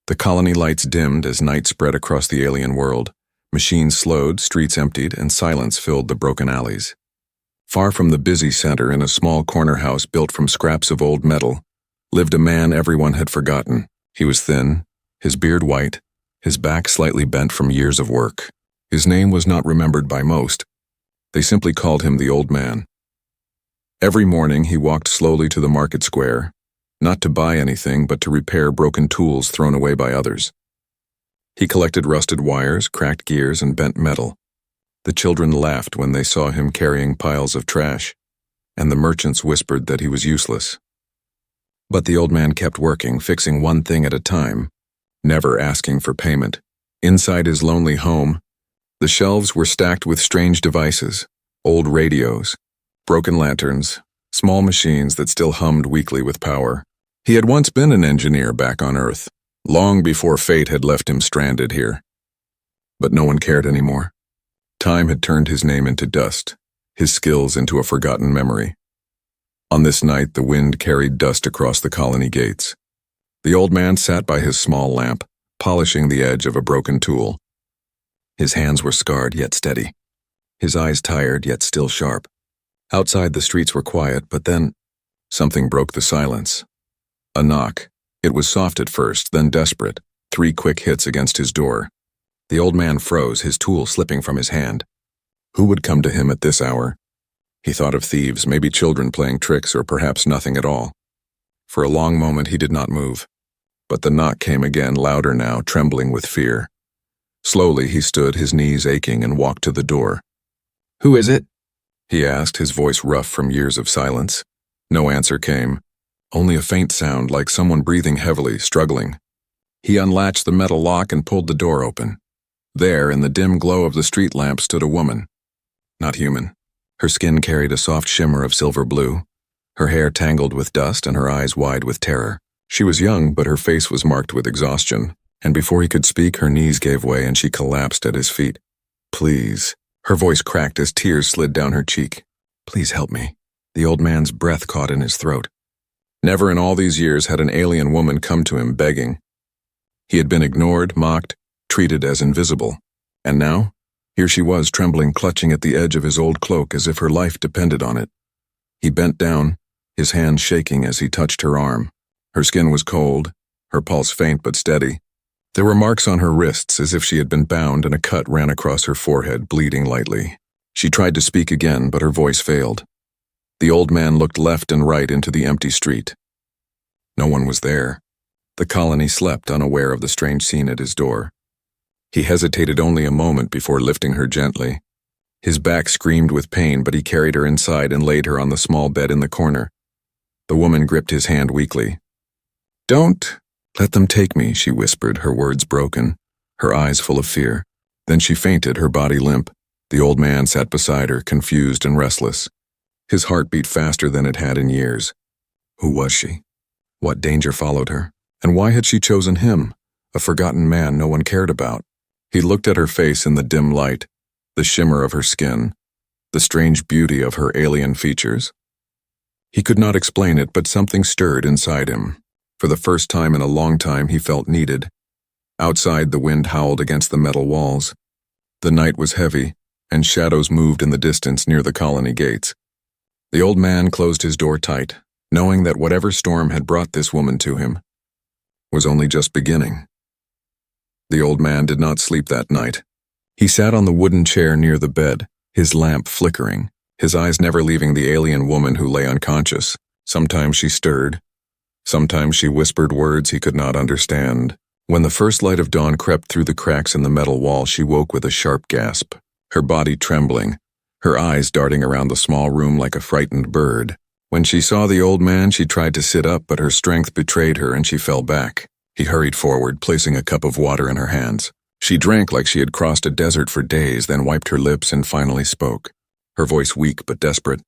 The colony lights dimmed as night spread across the alien world. Machines slowed, streets emptied, and silence filled the broken alleys. Far from the busy center, in a small corner house built from scraps of old metal, lived a man everyone had forgotten. He was thin, his beard white, his back slightly bent from years of work. His name was not remembered by most. They simply called him the Old Man. Every morning he walked slowly to the market square, not to buy anything but to repair broken tools thrown away by others. He collected rusted wires, cracked gears, and bent metal. The children laughed when they saw him carrying piles of trash, and the merchants whispered that he was useless. But the old man kept working, fixing one thing at a time, never asking for payment. Inside his lonely home, the shelves were stacked with strange devices, old radios, broken lanterns, small machines that still hummed weakly with power. He had once been an engineer back on Earth, long before fate had left him stranded here. But no one cared anymore. Time had turned his name into dust, his skills into a forgotten memory. On this night, the wind carried dust across the colony gates. The old man sat by his small lamp, polishing the edge of a broken tool. His hands were scarred yet steady, his eyes tired yet still sharp. Outside, the streets were quiet, but then something broke the silence. A knock. It was soft at first, then desperate. 3 quick hits against his door. The old man froze, his tool slipping from his hand. Who would come to him at this hour? He thought of thieves, maybe children playing tricks, or perhaps nothing at all. For a long moment he did not move. But the knock came again, louder now, trembling with fear. Slowly he stood, his knees aching, and walked to the door. "Who is it?" he asked, his voice rough from years of silence. No answer came, only a faint sound like someone breathing heavily, struggling. He unlatched the metal lock and pulled the door open. There, in the dim glow of the street lamp, stood a woman. Not human. Her skin carried a soft shimmer of silver blue, her hair tangled with dust and her eyes wide with terror. She was young, but her face was marked with exhaustion, and before he could speak, her knees gave way and she collapsed at his feet. "Please." Her voice cracked as tears slid down her cheek. "Please help me." The old man's breath caught in his throat. Never in all these years had an alien woman come to him begging. He had been ignored, mocked, treated as invisible. And now, here she was, trembling, clutching at the edge of his old cloak as if her life depended on it. He bent down, his hand shaking as he touched her arm. Her skin was cold, her pulse faint but steady. There were marks on her wrists as if she had been bound, and a cut ran across her forehead, bleeding lightly. She tried to speak again, but her voice failed. The old man looked left and right into the empty street. No one was there. The colony slept, unaware of the strange scene at his door. He hesitated only a moment before lifting her gently. His back screamed with pain, but he carried her inside and laid her on the small bed in the corner. The woman gripped his hand weakly. "Don't let them take me," she whispered, her words broken, her eyes full of fear. Then she fainted, her body limp. The old man sat beside her, confused and restless. His heart beat faster than it had in years. Who was she? What danger followed her? And why had she chosen him, a forgotten man no one cared about? He looked at her face in the dim light, the shimmer of her skin, the strange beauty of her alien features. He could not explain it, but something stirred inside him. For the first time in a long time, he felt needed. Outside, the wind howled against the metal walls. The night was heavy, and shadows moved in the distance near the colony gates. The old man closed his door tight, knowing that whatever storm had brought this woman to him was only just beginning. The old man did not sleep that night. He sat on the wooden chair near the bed, his lamp flickering, his eyes never leaving the alien woman who lay unconscious. Sometimes she stirred. Sometimes she whispered words he could not understand. When the first light of dawn crept through the cracks in the metal wall, she woke with a sharp gasp, her body trembling, her eyes darting around the small room like a frightened bird. When she saw the old man, she tried to sit up, but her strength betrayed her and she fell back. He hurried forward, placing a cup of water in her hands. She drank like she had crossed a desert for days, then wiped her lips and finally spoke, her voice weak but desperate.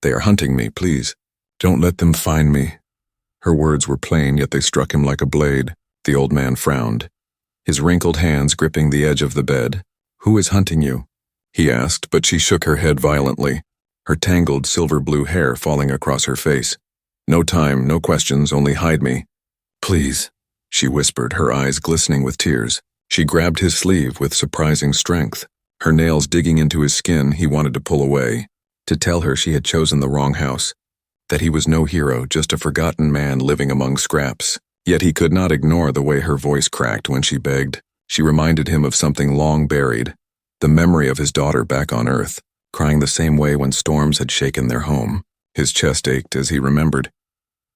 "They are hunting me, please. Don't let them find me." Her words were plain, yet they struck him like a blade. The old man frowned, his wrinkled hands gripping the edge of the bed. "Who is hunting you?" he asked, but she shook her head violently, her tangled silver-blue hair falling across her face. "No time, no questions, only hide me." "Please." she whispered, her eyes glistening with tears. She grabbed his sleeve with surprising strength. Her nails digging into his skin, he wanted to pull away, to tell her she had chosen the wrong house, that he was no hero, just a forgotten man living among scraps. Yet he could not ignore the way her voice cracked when she begged. She reminded him of something long buried, the memory of his daughter back on Earth, crying the same way when storms had shaken their home. His chest ached as he remembered.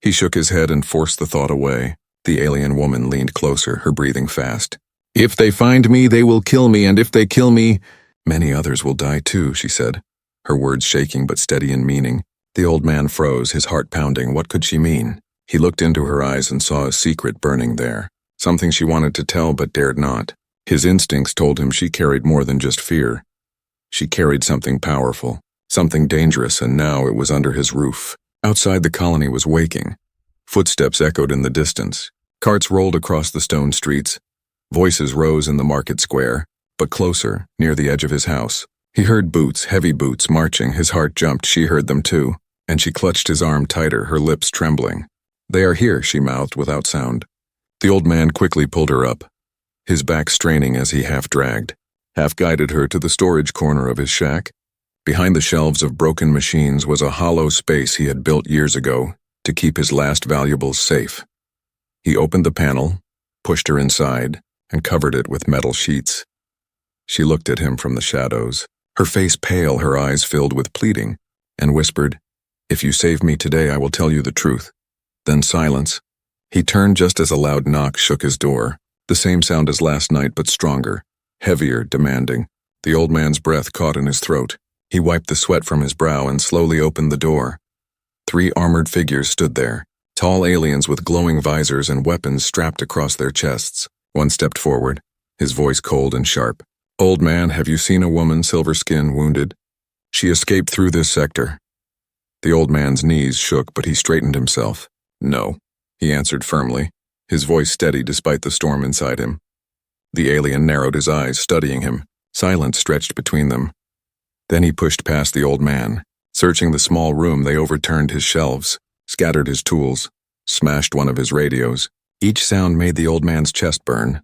He shook his head and forced the thought away. The alien woman leaned closer, her breathing fast. "If they find me, they will kill me, and if they kill me, many others will die too," she said, her words shaking but steady in meaning. The old man froze, his heart pounding. What could she mean? He looked into her eyes and saw a secret burning there, something she wanted to tell but dared not. His instincts told him she carried more than just fear. She carried something powerful, something dangerous, and now it was under his roof. Outside, the colony was waking. Footsteps echoed in the distance. Carts rolled across the stone streets. Voices rose in the market square, but closer, near the edge of his house. He heard boots, heavy boots, marching. His heart jumped. She heard them too, and she clutched his arm tighter, her lips trembling. "They are here," she mouthed without sound. The old man quickly pulled her up, his back straining as he half-dragged, half-guided her to the storage corner of his shack. Behind the shelves of broken machines was a hollow space he had built years ago to keep his last valuables safe. He opened the panel, pushed her inside, and covered it with metal sheets. She looked at him from the shadows, her face pale, her eyes filled with pleading, and whispered, "If you save me today, I will tell you the truth." Then silence. He turned just as a loud knock shook his door, the same sound as last night but stronger, heavier, demanding. The old man's breath caught in his throat. He wiped the sweat from his brow and slowly opened the door. 3 armored figures stood there, tall aliens with glowing visors and weapons strapped across their chests. One stepped forward, his voice cold and sharp. "Old man, have you seen a woman, silver skin, wounded? She escaped through this sector." The old man's knees shook, but he straightened himself. "No," he answered firmly, his voice steady despite the storm inside him. The alien narrowed his eyes, studying him. Silence stretched between them. Then he pushed past the old man. Searching the small room, they overturned his shelves, scattered his tools, smashed one of his radios. Each sound made the old man's chest burn,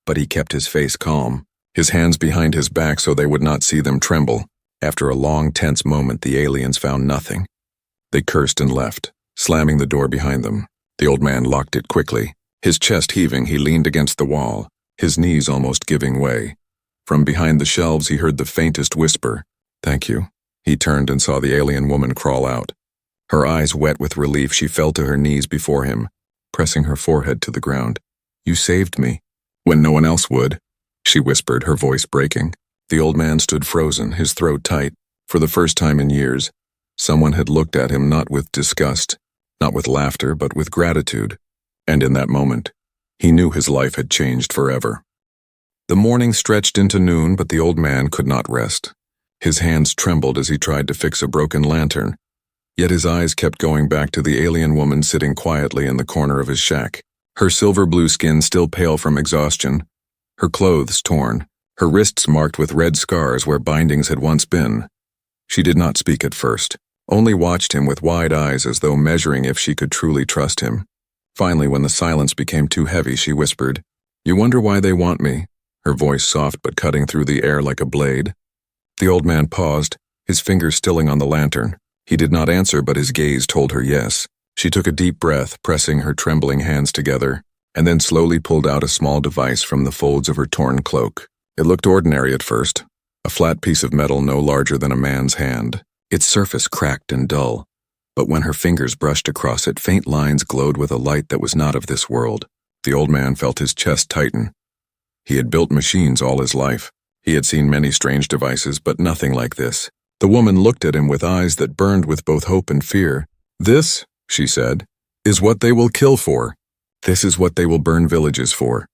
but he kept his face calm, his hands behind his back so they would not see them tremble. After a long, tense moment, the aliens found nothing. They cursed and left, slamming the door behind them. The old man locked it quickly. His chest heaving, he leaned against the wall, his knees almost giving way. From behind the shelves, he heard the faintest whisper, "Thank you." He turned and saw the alien woman crawl out. Her eyes wet with relief, she fell to her knees before him, pressing her forehead to the ground. "You saved me, when no one else would," she whispered, her voice breaking. The old man stood frozen, his throat tight. For the first time in years, someone had looked at him not with disgust, not with laughter, but with gratitude. And in that moment, he knew his life had changed forever. The morning stretched into noon, but the old man could not rest. His hands trembled as he tried to fix a broken lantern, yet his eyes kept going back to the alien woman sitting quietly in the corner of his shack, her silver-blue skin still pale from exhaustion, her clothes torn, her wrists marked with red scars where bindings had once been. She did not speak at first, only watched him with wide eyes as though measuring if she could truly trust him. Finally, when the silence became too heavy, she whispered, "You wonder why they want me?" Her voice soft but cutting through the air like a blade. The old man paused, his fingers stilling on the lantern. He did not answer, but his gaze told her yes. She took a deep breath, pressing her trembling hands together, and then slowly pulled out a small device from the folds of her torn cloak. It looked ordinary at first, a flat piece of metal no larger than a man's hand. Its surface cracked and dull, but when her fingers brushed across it, faint lines glowed with a light that was not of this world. The old man felt his chest tighten. He had built machines all his life. He had seen many strange devices, but nothing like this. The woman looked at him with eyes that burned with both hope and fear. "This," she said, "is what they will kill for. This is what they will burn villages for.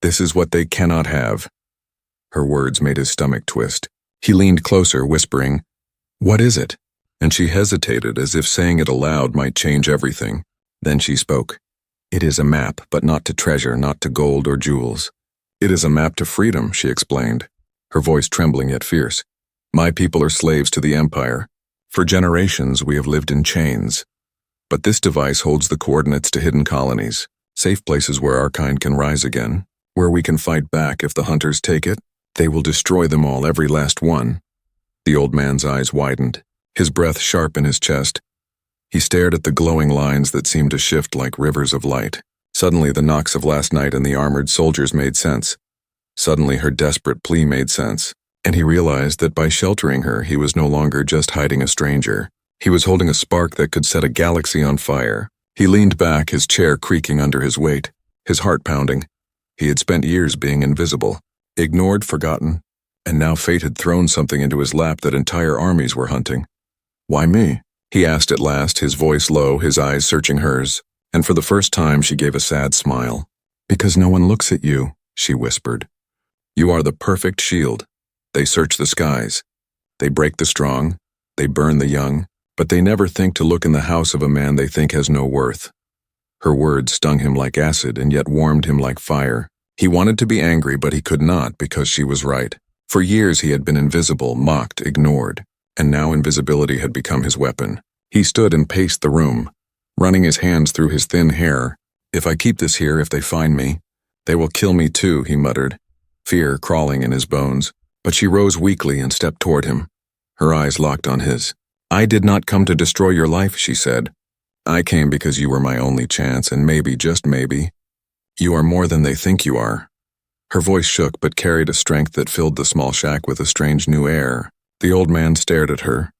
This is what they cannot have." Her words made his stomach twist. He leaned closer, whispering, "What is it?" And she hesitated, as if saying it aloud might change everything. Then she spoke. "It is a map, but not to treasure, not to gold or jewels. It is a map to freedom," she explained, her voice trembling yet fierce. "My people are slaves to the Empire. For generations we have lived in chains. But this device holds the coordinates to hidden colonies. Safe places where our kind can rise again, where we can fight back if the hunters take it. They will destroy them all, every last one. The old man's eyes widened, his breath sharp in his chest. He stared at the glowing lines that seemed to shift like rivers of light. Suddenly the knocks of last night and the armored soldiers made sense. Suddenly her desperate plea made sense, and he realized that by sheltering her he was no longer just hiding a stranger. He was holding a spark that could set a galaxy on fire. He leaned back, his chair creaking under his weight, his heart pounding. He had spent years being invisible, ignored, forgotten, and now fate had thrown something into his lap that entire armies were hunting. "Why me?" he asked at last, his voice low, his eyes searching hers, and for the first time she gave a sad smile. "Because no one looks at you," she whispered. "You are the perfect shield. They search the skies. They break the strong. They burn the young. But they never think to look in the house of a man they think has no worth." Her words stung him like acid and yet warmed him like fire. He wanted to be angry, but he could not because she was right. For years he had been invisible, mocked, ignored, and now invisibility had become his weapon. He stood and paced the room, running his hands through his thin hair. "If I keep this here, if they find me, they will kill me too," he muttered, fear crawling in his bones. But she rose weakly and stepped toward him, her eyes locked on his. "I did not come to destroy your life," she said. "I came because you were my only chance, and maybe, just maybe, you are more than they think you are." Her voice shook but carried a strength that filled the small shack with a strange new air. The old man stared at her,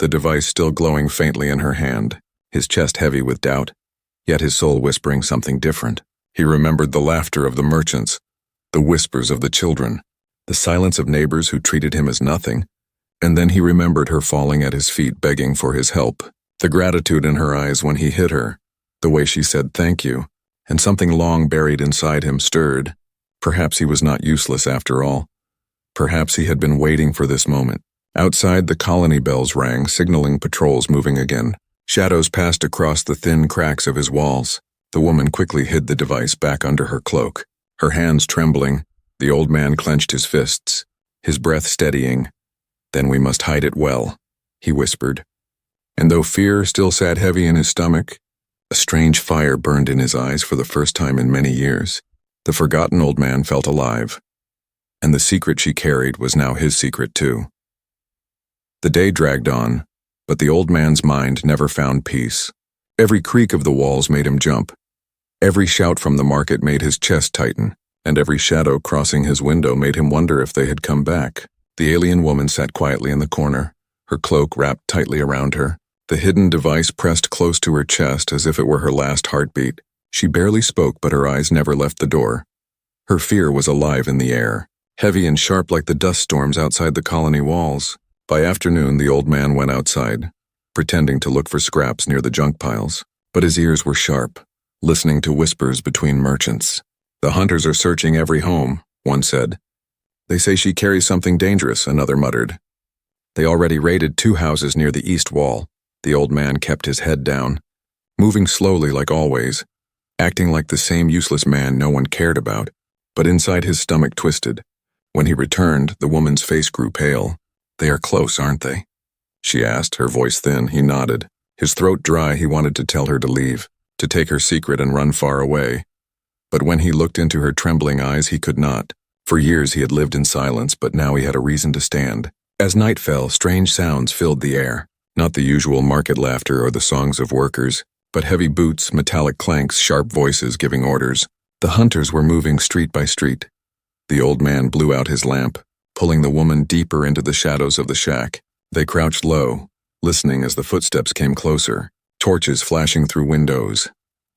the device still glowing faintly in her hand, his chest heavy with doubt, yet his soul whispering something different. He remembered the laughter of the merchants, the whispers of the children, the silence of neighbors who treated him as nothing. And then he remembered her falling at his feet begging for his help, the gratitude in her eyes when he hit her, the way she said thank you, and something long buried inside him stirred. Perhaps he was not useless after all. Perhaps he had been waiting for this moment. Outside, the colony bells rang, signaling patrols moving again. Shadows passed across the thin cracks of his walls. The woman quickly hid the device back under her cloak, her hands trembling. The old man clenched his fists, his breath steadying. "Then we must hide it well," he whispered. And though fear still sat heavy in his stomach, a strange fire burned in his eyes for the first time in many years. The forgotten old man felt alive, and the secret she carried was now his secret too. The day dragged on, but the old man's mind never found peace. Every creak of the walls made him jump. Every shout from the market made his chest tighten, and every shadow crossing his window made him wonder if they had come back. The alien woman sat quietly in the corner, her cloak wrapped tightly around her, the hidden device pressed close to her chest as if it were her last heartbeat. She barely spoke, but her eyes never left the door. Her fear was alive in the air, heavy and sharp like the dust storms outside the colony walls. By afternoon, the old man went outside, pretending to look for scraps near the junk piles, but his ears were sharp, listening to whispers between merchants. "The hunters are searching every home," one said. "They say she carries something dangerous," another muttered. "They already raided 2 houses near the east wall." The old man kept his head down, moving slowly like always, acting like the same useless man no one cared about, but inside his stomach twisted. When he returned, the woman's face grew pale. "They are close, aren't they?" she asked, her voice thin. He nodded, his throat dry. He wanted to tell her to leave, to take her secret and run far away. But when he looked into her trembling eyes, he could not. For years he had lived in silence, but now he had a reason to stand. As night fell, strange sounds filled the air. Not the usual market laughter or the songs of workers, but heavy boots, metallic clanks, sharp voices giving orders. The hunters were moving street by street. The old man blew out his lamp, pulling the woman deeper into the shadows of the shack. They crouched low, listening as the footsteps came closer, torches flashing through windows,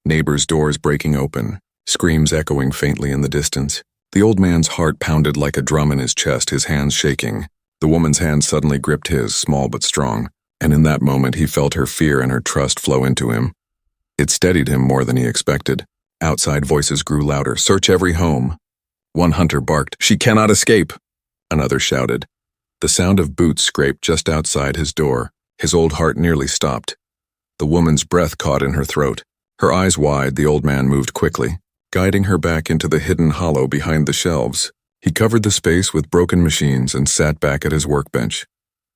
neighbors' doors breaking open, screams echoing faintly in the distance. The old man's heart pounded like a drum in his chest, his hands shaking. The woman's hand suddenly gripped his, small but strong, and in that moment he felt her fear and her trust flow into him. It steadied him more than he expected. Outside voices grew louder. "Search every home." One hunter barked, "She cannot escape." Another shouted. The sound of boots scraped just outside his door. His old heart nearly stopped. The woman's breath caught in her throat. Her eyes wide, the old man moved quickly, guiding her back into the hidden hollow behind the shelves. He covered the space with broken machines and sat back at his workbench,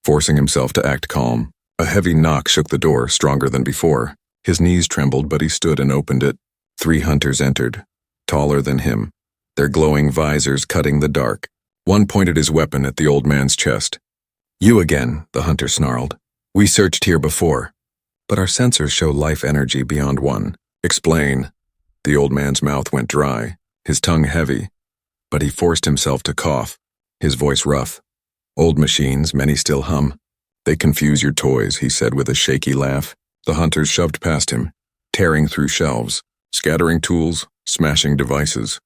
forcing himself to act calm. A heavy knock shook the door, stronger than before. His knees trembled, but he stood and opened it. 3 hunters entered, taller than him, their glowing visors cutting the dark. One pointed his weapon at the old man's chest. "You again," the hunter snarled. "We searched here before, but our sensors show life energy beyond 1. Explain." The old man's mouth went dry, his tongue heavy, but he forced himself to cough, his voice rough. "Old machines, many still hum. They confuse your toys," he said with a shaky laugh. The hunters shoved past him, tearing through shelves, scattering tools, smashing devices.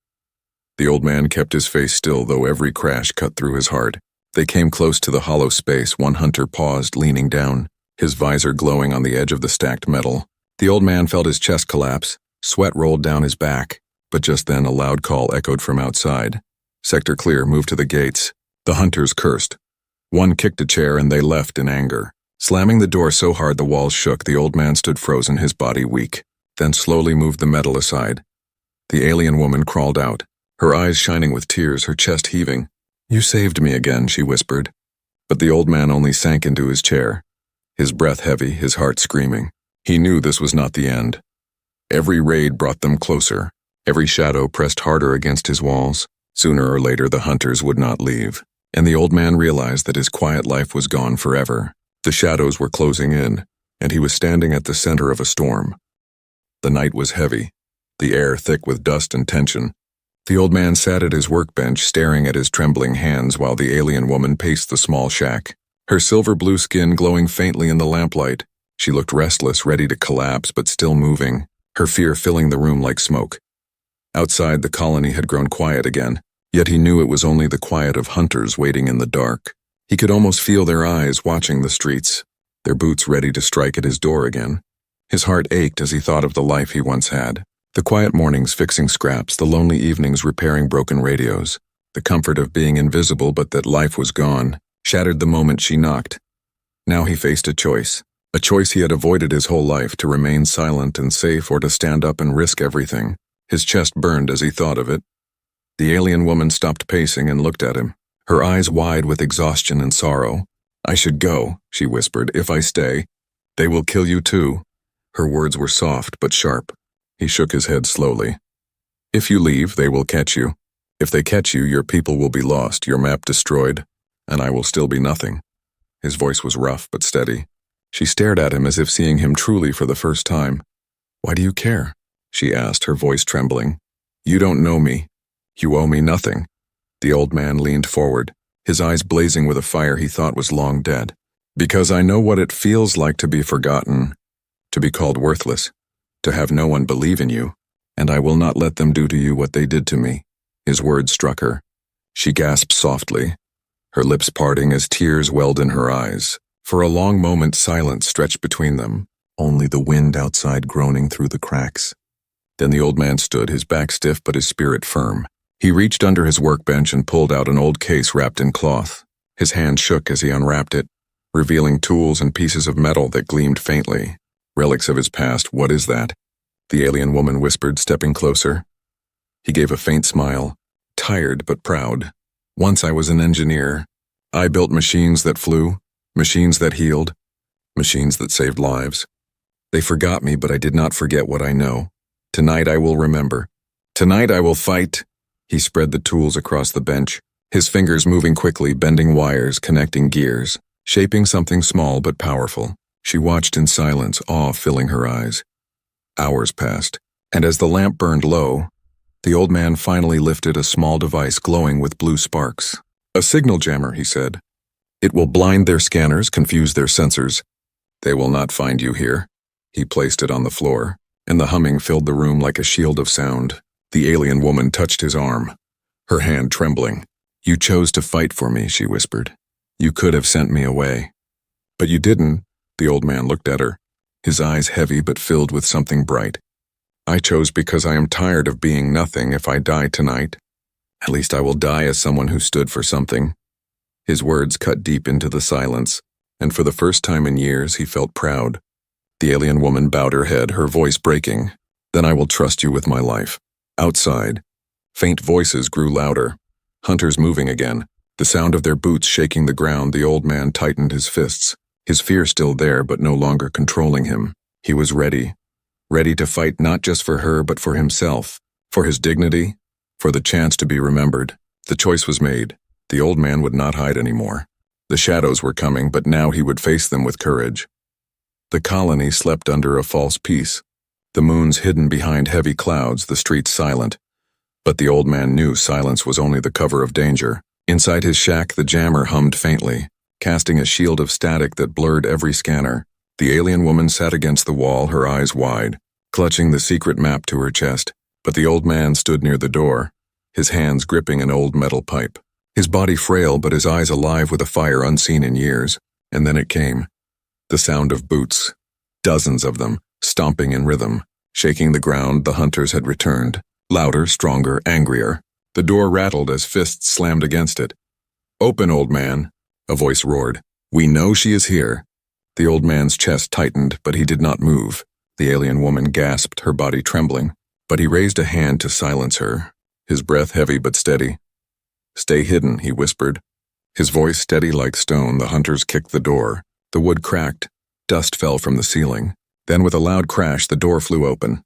The old man kept his face still, though every crash cut through his heart. They came close to the hollow space. One hunter paused, leaning down, his visor glowing on the edge of the stacked metal. The old man felt his chest collapse, sweat rolled down his back, but just then a loud call echoed from outside. "Sector clear, move to the gates." The hunters cursed. One kicked a chair and they left in anger. Slamming the door so hard the walls shook, the old man stood frozen, his body weak, then slowly moved the metal aside. The alien woman crawled out, her eyes shining with tears, her chest heaving. "You saved me again," she whispered. But the old man only sank into his chair, his breath heavy, his heart screaming. He knew this was not the end. Every raid brought them closer. Every shadow pressed harder against his walls. Sooner or later the hunters would not leave, and the old man realized that his quiet life was gone forever. The shadows were closing in, and he was standing at the center of a storm. The night was heavy, the air thick with dust and tension. The old man sat at his workbench, staring at his trembling hands while the alien woman paced the small shack, her silver-blue skin glowing faintly in the lamplight. She looked restless, ready to collapse, but still moving, her fear filling the room like smoke. Outside, the colony had grown quiet again, yet he knew it was only the quiet of hunters waiting in the dark. He could almost feel their eyes watching the streets, their boots ready to strike at his door again. His heart ached as he thought of the life he once had. The quiet mornings fixing scraps, the lonely evenings repairing broken radios, the comfort of being invisible but that life was gone, shattered the moment she knocked. Now he faced a choice he had avoided his whole life, to remain silent and safe or to stand up and risk everything. His chest burned as he thought of it. The alien woman stopped pacing and looked at him, her eyes wide with exhaustion and sorrow. "I should go," she whispered. "If I stay, they will kill you too." Her words were soft but sharp. He shook his head slowly. "If you leave, they will catch you. If they catch you, your people will be lost, your map destroyed, and I will still be nothing." His voice was rough but steady. She stared at him as if seeing him truly for the first time. "Why do you care?" she asked, her voice trembling. "You don't know me. You owe me nothing." The old man leaned forward, his eyes blazing with a fire he thought was long dead. "Because I know what it feels like to be forgotten, to be called worthless, to have no one believe in you, and I will not let them do to you what they did to me." His words struck her. She gasped softly, her lips parting as tears welled in her eyes. For a long moment silence stretched between them, only the wind outside groaning through the cracks. Then the old man stood, his back stiff but his spirit firm. He reached under his workbench and pulled out an old case wrapped in cloth. His hand shook as he unwrapped it, revealing tools and pieces of metal that gleamed faintly. Relics of his past. "What is that?" the alien woman whispered, stepping closer. He gave a faint smile, tired but proud. "Once I was an engineer. I built machines that flew, machines that healed, machines that saved lives. They forgot me, but I did not forget what I know. Tonight I will remember. Tonight I will fight." He spread the tools across the bench, his fingers moving quickly, bending wires, connecting gears, shaping something small but powerful. She watched in silence, awe filling her eyes. Hours passed, and as the lamp burned low, the old man finally lifted a small device glowing with blue sparks. "A signal jammer," he said. "It will blind their scanners, confuse their sensors. They will not find you here." He placed it on the floor, and the humming filled the room like a shield of sound. The alien woman touched his arm, her hand trembling. "You chose to fight for me," she whispered. "You could have sent me away. But you didn't." The old man looked at her, his eyes heavy but filled with something bright. "I chose because I am tired of being nothing. If I die tonight, at least I will die as someone who stood for something." His words cut deep into the silence, and for the first time in years he felt proud. The alien woman bowed her head, her voice breaking. "Then I will trust you with my life." Outside, faint voices grew louder, hunters moving again, the sound of their boots shaking the ground. The old man tightened his fists, his fear still there but no longer controlling him. He was ready, ready to fight not just for her but for himself, for his dignity, for the chance to be remembered. The choice was made. The old man would not hide anymore. The shadows were coming, but now he would face them with courage. The colony slept under a false peace. The moons hidden behind heavy clouds, the streets silent. But the old man knew silence was only the cover of danger. Inside his shack, the jammer hummed faintly, casting a shield of static that blurred every scanner. The alien woman sat against the wall, her eyes wide, clutching the secret map to her chest. But the old man stood near the door, his hands gripping an old metal pipe. His body frail, but his eyes alive with a fire unseen in years. And then it came. The sound of boots. Dozens of them, stomping in rhythm. Shaking the ground, the hunters had returned. Louder, stronger, angrier. The door rattled as fists slammed against it. "Open, old man," a voice roared. "We know she is here." The old man's chest tightened, but he did not move. The alien woman gasped, her body trembling. But he raised a hand to silence her, his breath heavy but steady. "Stay hidden," he whispered. His voice steady like stone, the hunters kicked the door. The wood cracked. Dust fell from the ceiling. Then with a loud crash, the door flew open.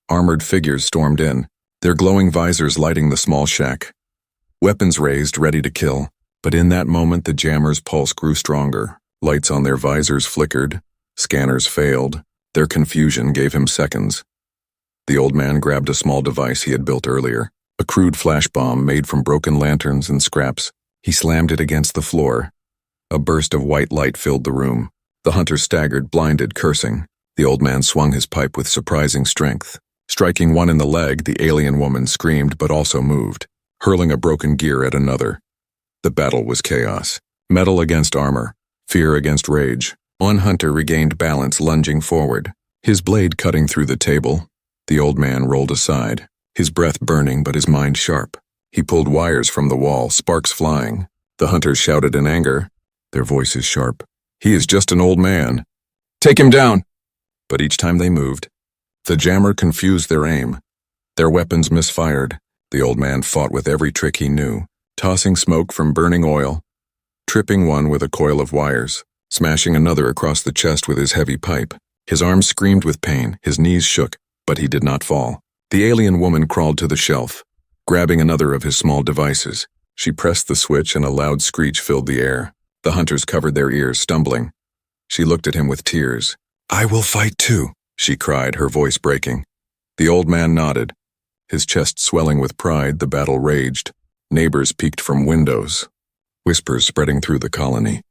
Armored figures stormed in, their glowing visors lighting the small shack. Weapons raised, ready to kill. But in that moment, the jammer's pulse grew stronger. Lights on their visors flickered. Scanners failed. Their confusion gave him seconds. The old man grabbed a small device he had built earlier, a crude flash bomb made from broken lanterns and scraps. He slammed it against the floor. A burst of white light filled the room. The hunter staggered, blinded, cursing. The old man swung his pipe with surprising strength. Striking one in the leg, the alien woman screamed but also moved, hurling a broken gear at another. The battle was chaos. Metal against armor, fear against rage. One hunter regained balance, lunging forward, his blade cutting through the table. The old man rolled aside, his breath burning but his mind sharp. He pulled wires from the wall, sparks flying. The hunters shouted in anger, their voices sharp. "He is just an old man. Take him down!" But each time they moved, the jammer confused their aim. Their weapons misfired. The old man fought with every trick he knew, tossing smoke from burning oil, tripping one with a coil of wires, smashing another across the chest with his heavy pipe. His arms screamed with pain, his knees shook, but he did not fall. The alien woman crawled to the shelf, grabbing another of his small devices. She pressed the switch and a loud screech filled the air. The hunters covered their ears, stumbling. She looked at him with tears. "I will fight too," she cried, her voice breaking. The old man nodded, his chest swelling with pride. The battle raged. Neighbors peeked from windows, whispers spreading through the colony.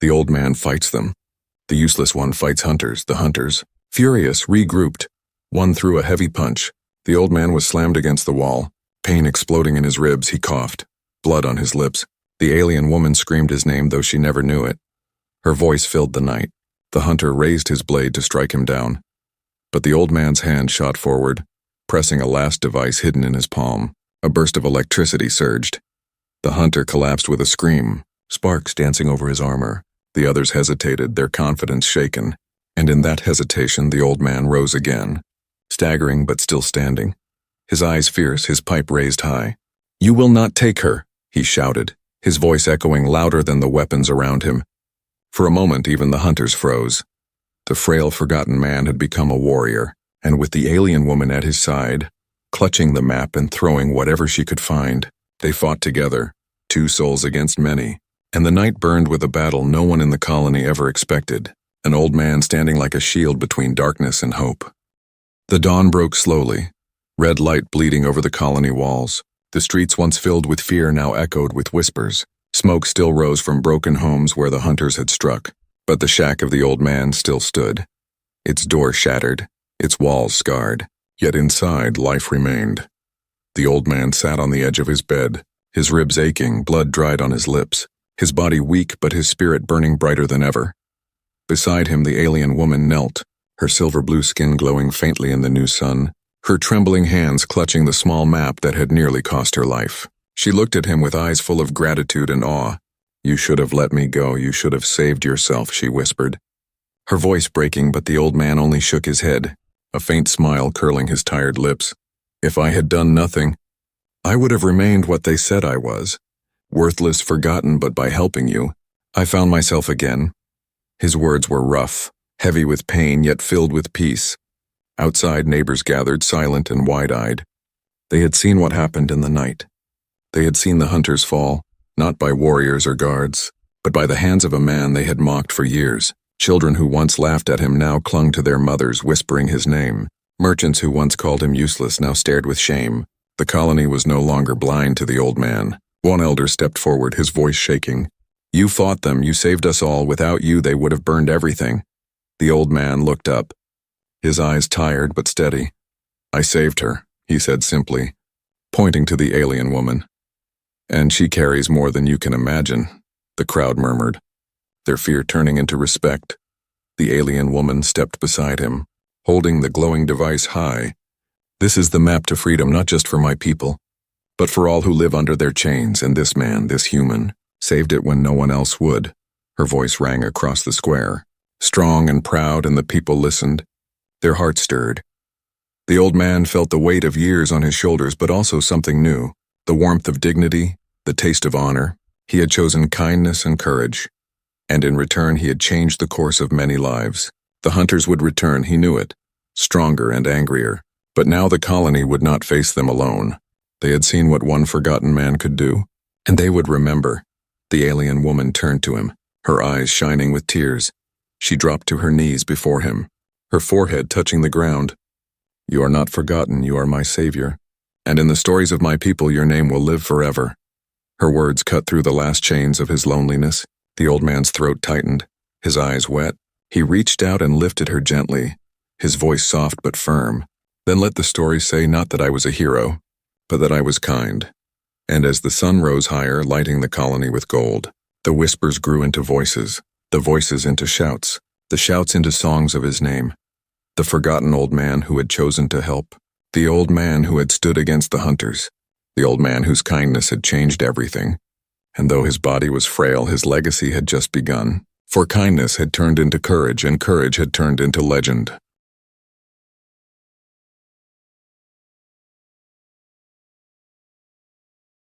The old man fights them. The useless one fights hunters. The hunters, furious, regrouped. One threw a heavy punch. The old man was slammed against the wall, pain exploding in his ribs. He coughed, blood on his lips. The alien woman screamed his name, though she never knew it. Her voice filled the night. The hunter raised his blade to strike him down. But the old man's hand shot forward, pressing a last device hidden in his palm. A burst of electricity surged. The hunter collapsed with a scream, sparks dancing over his armor. The others hesitated, their confidence shaken. And in that hesitation, the old man rose again, staggering but still standing. His eyes fierce, his pipe raised high. "You will not take her," he shouted, his voice echoing louder than the weapons around him. For a moment, even the hunters froze. The frail, forgotten man had become a warrior, and with the alien woman at his side, clutching the map and throwing whatever she could find, they fought together, two souls against many. And the night burned with a battle no one in the colony ever expected, an old man standing like a shield between darkness and hope. The dawn broke slowly, red light bleeding over the colony walls. The streets once filled with fear now echoed with whispers. Smoke still rose from broken homes where the hunters had struck, but the shack of the old man still stood. Its door shattered, its walls scarred, yet inside life remained. The old man sat on the edge of his bed, his ribs aching, blood dried on his lips, his body weak but his spirit burning brighter than ever. Beside him the alien woman knelt, her silver blue skin glowing faintly in the new sun, her trembling hands clutching the small map that had nearly cost her life. She looked at him with eyes full of gratitude and awe. "You should have let me go, you should have saved yourself," she whispered. Her voice breaking, but the old man only shook his head, a faint smile curling his tired lips. "If I had done nothing, I would have remained what they said I was. Worthless, forgotten, but by helping you, I found myself again." His words were rough, heavy with pain, yet filled with peace. Outside, neighbors gathered, silent and wide-eyed. They had seen what happened in the night. They had seen the hunters fall, not by warriors or guards, but by the hands of a man they had mocked for years. Children who once laughed at him now clung to their mothers, whispering his name. Merchants who once called him useless now stared with shame. The colony was no longer blind to the old man. One elder stepped forward, his voice shaking. "You fought them, you saved us all. Without you, they would have burned everything." The old man looked up, his eyes tired but steady. "I saved her," he said simply, pointing to the alien woman. "And she carries more than you can imagine," the crowd murmured, their fear turning into respect. The alien woman stepped beside him, holding the glowing device high. "This is the map to freedom, not just for my people, but for all who live under their chains, and this man, this human, saved it when no one else would." Her voice rang across the square, strong and proud, and the people listened, their hearts stirred. The old man felt the weight of years on his shoulders, but also something new, the warmth of dignity, the taste of honor. He had chosen kindness and courage, and in return he had changed the course of many lives. The hunters would return, he knew it, stronger and angrier, but now the colony would not face them alone. They had seen what one forgotten man could do, and they would remember. The alien woman turned to him, her eyes shining with tears. She dropped to her knees before him, her forehead touching the ground. "You are not forgotten, you are my savior, and in the stories of my people your name will live forever." Her words cut through the last chains of his loneliness. The old man's throat tightened, his eyes wet. He reached out and lifted her gently, his voice soft but firm. "Then let the story say not that I was a hero, but that I was kind." And as the sun rose higher, lighting the colony with gold, the whispers grew into voices, the voices into shouts, the shouts into songs of his name. The forgotten old man who had chosen to help, the old man who had stood against the hunters, the old man whose kindness had changed everything. And though his body was frail, his legacy had just begun. For kindness had turned into courage, and courage had turned into legend.